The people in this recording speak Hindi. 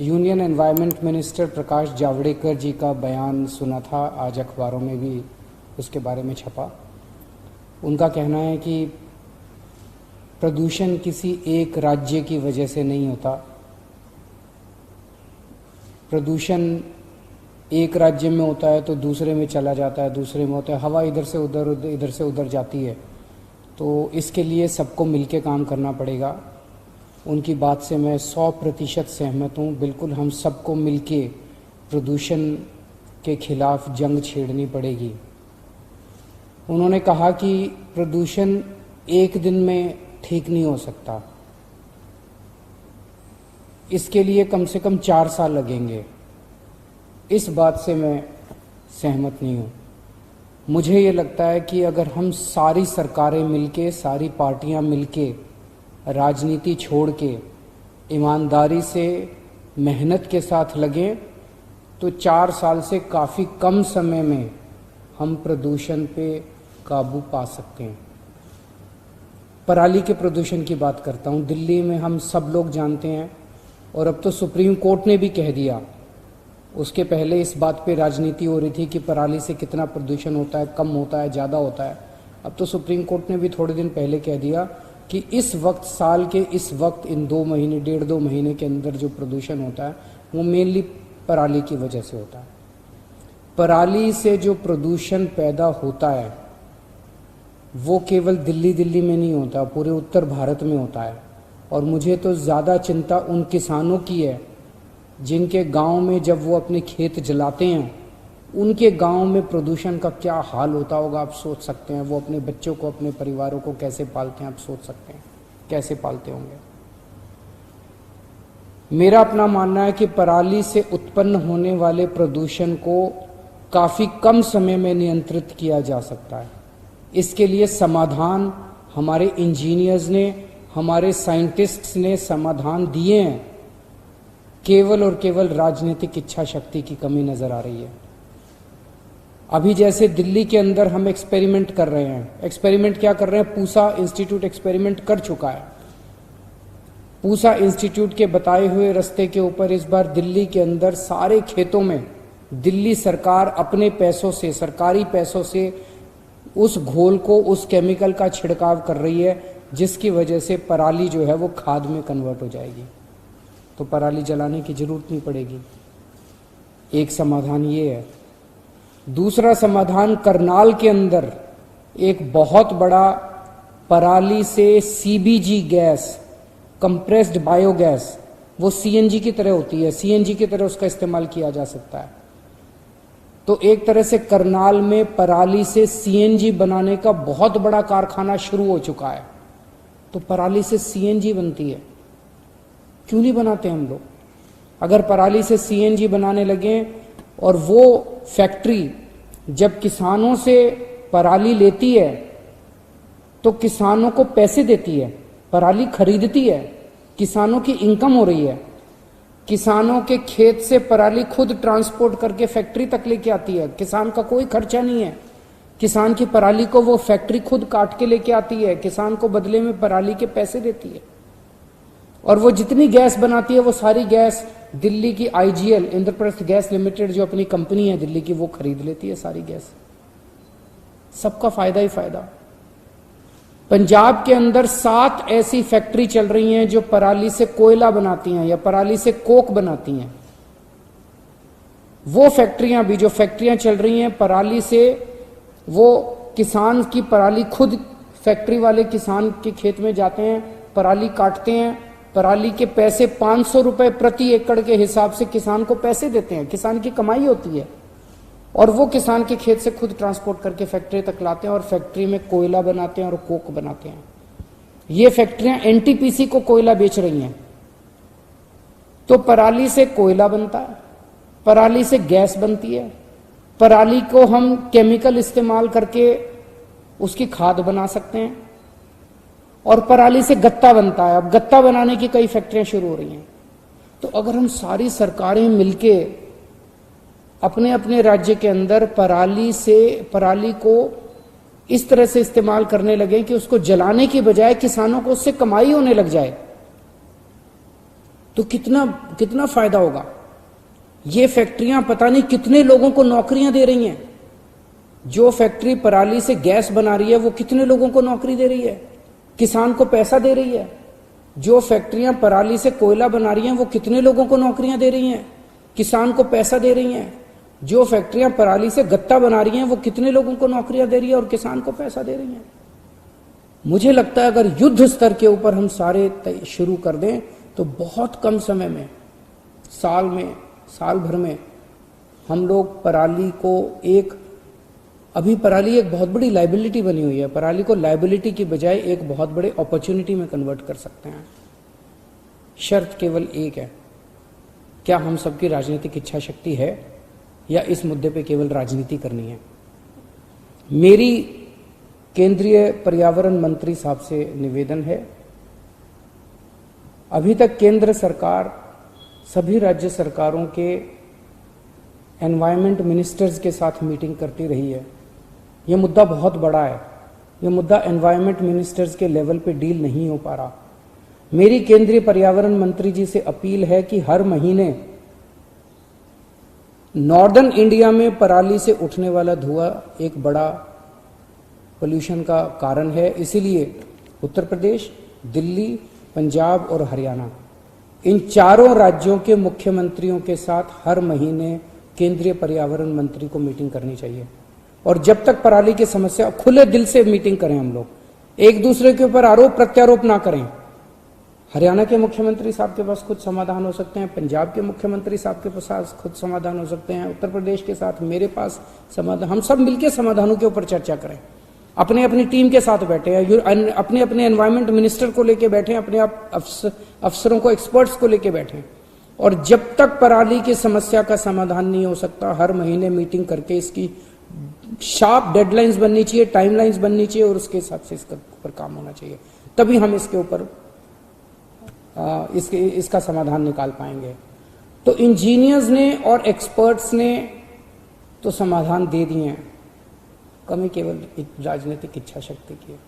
Union environment minister Prakash Javadekar जी का बयान सुना था, आज अखबारों में भी उसके बारे में छपा। उनका कहना है कि प्रदूषण किसी एक राज्य की वजह से नहीं होता। प्रदूषण एक राज्य में होता है तो दूसरे में चला जाता है, दूसरे में होता है, हवा इधर से उधर जाती है। तो इसके लिए सबको मिलके काम करना पड़ेगा। उनकी बात से मैं 100% सहमत हूँ। बिल्कुल हम सबको मिलके प्रदूषण के खिलाफ जंग छेड़नी पड़ेगी। उन्होंने कहा कि प्रदूषण एक दिन में ठीक नहीं हो सकता, इसके लिए कम से कम 4 साल लगेंगे। इस बात से मैं सहमत नहीं हूँ। मुझे ये लगता है कि अगर हम सारी सरकारें मिलके, सारी पार्टियां मिलके, राजनीति छोड़ के ईमानदारी से मेहनत के साथ लगें तो 4 साल से काफ़ी कम समय में हम प्रदूषण पे काबू पा सकते हैं। पराली के प्रदूषण की बात करता हूँ। दिल्ली में हम सब लोग जानते हैं और अब तो सुप्रीम कोर्ट ने भी कह दिया। उसके पहले इस बात पे राजनीति हो रही थी कि पराली से कितना प्रदूषण होता है, कम होता है, ज़्यादा होता है। अब तो सुप्रीम कोर्ट ने भी थोड़े दिन पहले कह दिया कि इस वक्त, साल के इस वक्त, इन 2 महीने, 1.5-2 महीने के अंदर जो प्रदूषण होता है वो मेनली पराली की वजह से होता है। पराली से जो प्रदूषण पैदा होता है वो केवल दिल्ली में नहीं होता, पूरे उत्तर भारत में होता है। और मुझे तो ज़्यादा चिंता उन किसानों की है जिनके गांव में जब वो अपने खेत जलाते हैं, उनके गांव में प्रदूषण का क्या हाल होता होगा, आप सोच सकते हैं। वो अपने बच्चों को, अपने परिवारों को कैसे पालते हैं, आप सोच सकते हैं कैसे पालते होंगे। मेरा अपना मानना है कि पराली से उत्पन्न होने वाले प्रदूषण को काफ़ी कम समय में नियंत्रित किया जा सकता है। इसके लिए समाधान हमारे इंजीनियर्स ने, हमारे साइंटिस्ट्स ने समाधान दिए हैं। केवल और केवल राजनीतिक इच्छा शक्ति की कमी नजर आ रही है। अभी जैसे दिल्ली के अंदर हम एक्सपेरिमेंट कर रहे हैं। एक्सपेरिमेंट क्या कर रहे हैं? पूसा इंस्टीट्यूट एक्सपेरिमेंट कर चुका है। पूसा इंस्टीट्यूट के बताए हुए रास्ते के ऊपर इस बार दिल्ली के अंदर सारे खेतों में दिल्ली सरकार अपने पैसों से, सरकारी पैसों से उस घोल को, उस केमिकल का छिड़काव कर रही है, जिसकी वजह से पराली जो है वो खाद में कन्वर्ट हो जाएगी। तो पराली जलाने की जरूरत नहीं पड़ेगी। एक समाधान ये है। दूसरा समाधान, करनाल के अंदर एक बहुत बड़ा पराली से सीबीजी गैस, कंप्रेस्ड बायोगैस, वो सीएनजी की तरह होती है, सीएनजी की तरह उसका इस्तेमाल किया जा सकता है। तो एक तरह से करनाल में पराली से सीएनजी बनाने का बहुत बड़ा कारखाना शुरू हो चुका है। तो पराली से सीएनजी बनती है, क्यों नहीं बनाते हम लोग? अगर पराली से सीएनजी बनाने लगे और वो फैक्ट्री जब किसानों से पराली लेती है तो किसानों को पैसे देती है, पराली खरीदती है, किसानों की इनकम हो रही है। किसानों के खेत से पराली खुद ट्रांसपोर्ट करके फैक्ट्री तक लेके आती है, किसान का कोई खर्चा नहीं है। किसान की पराली को वो फैक्ट्री खुद काट के लेके आती है, किसान को बदले में पराली के पैसे देती है। और वो जितनी गैस बनाती है वो सारी गैस दिल्ली की आईजीएल, इंद्रप्रस्थ गैस लिमिटेड, जो अपनी कंपनी है दिल्ली की, वो खरीद लेती है सारी गैस। सबका फायदा ही फायदा। पंजाब के अंदर 7 ऐसी फैक्ट्री चल रही हैं जो पराली से कोयला बनाती हैं या पराली से कोक बनाती हैं। वो फैक्ट्रियां भी, जो फैक्ट्रियां चल रही हैं पराली से, वो किसान की पराली खुद, फैक्ट्री वाले किसान के खेत में जाते हैं, पराली काटते हैं, पराली के पैसे 500 रुपए प्रति एकड़ के हिसाब से किसान को पैसे देते हैं। किसान की कमाई होती है और वो किसान के खेत से खुद ट्रांसपोर्ट करके फैक्ट्री तक लाते हैं और फैक्ट्री में कोयला बनाते हैं और कोक बनाते हैं। ये फैक्ट्रियां एनटीपीसी को कोयला बेच रही हैं। तो पराली से कोयला बनता है, पराली से गैस बनती है, पराली को हम केमिकल इस्तेमाल करके उसकी खाद बना सकते हैं और पराली से गत्ता बनता है। अब गत्ता बनाने की कई फैक्ट्रियां शुरू हो रही हैं। तो अगर हम सारी सरकारें मिलके अपने अपने राज्य के अंदर पराली को इस तरह से इस्तेमाल करने लगे कि उसको जलाने की बजाय किसानों को उससे कमाई होने लग जाए, तो कितना कितना फायदा होगा। ये फैक्ट्रियां पता नहीं कितने लोगों को नौकरियां दे रही हैं। जो फैक्ट्री पराली से गैस बना रही है वो कितने लोगों को नौकरी दे रही है, किसान को पैसा दे रही है। जो फैक्ट्रियां पराली से कोयला बना रही हैं वो कितने लोगों को नौकरियां दे रही हैं, किसान को पैसा दे रही हैं। जो फैक्ट्रियां पराली से गत्ता बना रही हैं वो कितने लोगों को नौकरियां दे रही है और किसान को पैसा दे रही हैं। मुझे लगता है अगर युद्ध स्तर के ऊपर हम सारे शुरू कर दें तो बहुत कम समय में, साल भर में हम लोग पराली को अभी पराली एक बहुत बड़ी लाइबिलिटी बनी हुई है, पराली को लाइबिलिटी की बजाय एक बहुत बड़े अपॉर्चुनिटी में कन्वर्ट कर सकते हैं। शर्त केवल एक है, क्या हम सबकी राजनीतिक इच्छा शक्ति है या इस मुद्दे पे केवल राजनीति करनी है। मेरी केंद्रीय पर्यावरण मंत्री साहब से निवेदन है, अभी तक केंद्र सरकार सभी राज्य सरकारों के एनवायरमेंट मिनिस्टर्स के साथ मीटिंग करती रही है। यह मुद्दा बहुत बड़ा है, यह मुद्दा एनवायरमेंट मिनिस्टर्स के लेवल पे डील नहीं हो पा रहा। मेरी केंद्रीय पर्यावरण मंत्री जी से अपील है कि हर महीने नॉर्दर्न इंडिया में पराली से उठने वाला धुआं एक बड़ा पोल्यूशन का कारण है, इसीलिए उत्तर प्रदेश, दिल्ली, पंजाब और हरियाणा, इन चारों राज्यों के मुख्यमंत्रियों के साथ हर महीने केंद्रीय पर्यावरण मंत्री को मीटिंग करनी चाहिए। और जब तक पराली की समस्या, खुले दिल से मीटिंग करें, हम लोग एक दूसरे के ऊपर आरोप प्रत्यारोप ना करें। हरियाणा के मुख्यमंत्री साहब के पास कुछ समाधान हो सकते हैं, पंजाब के मुख्यमंत्री साहब के पास खुद समाधान हो सकते हैं, उत्तर प्रदेश के साथ मेरे पास समाधान, हम सब मिलकर समाधानों के ऊपर चर्चा करें। अपने अपनी टीम के साथ बैठे हैं, अपने अपने एनवायरमेंट मिनिस्टर को लेके बैठे, अपने आप अफसरों को, एक्सपर्ट्स को लेके बैठे। और जब तक पराली की समस्या का समाधान नहीं हो सकता, हर महीने मीटिंग करके इसकी शार्प डेडलाइंस बननी चाहिए, टाइमलाइंस बननी चाहिए और उसके हिसाब से इसके ऊपर काम होना चाहिए। तभी हम इसके ऊपर इसका समाधान निकाल पाएंगे। तो इंजीनियर्स ने और एक्सपर्ट्स ने तो समाधान दे दिए हैं, कमी केवल राजनीतिक इच्छा शक्ति की है।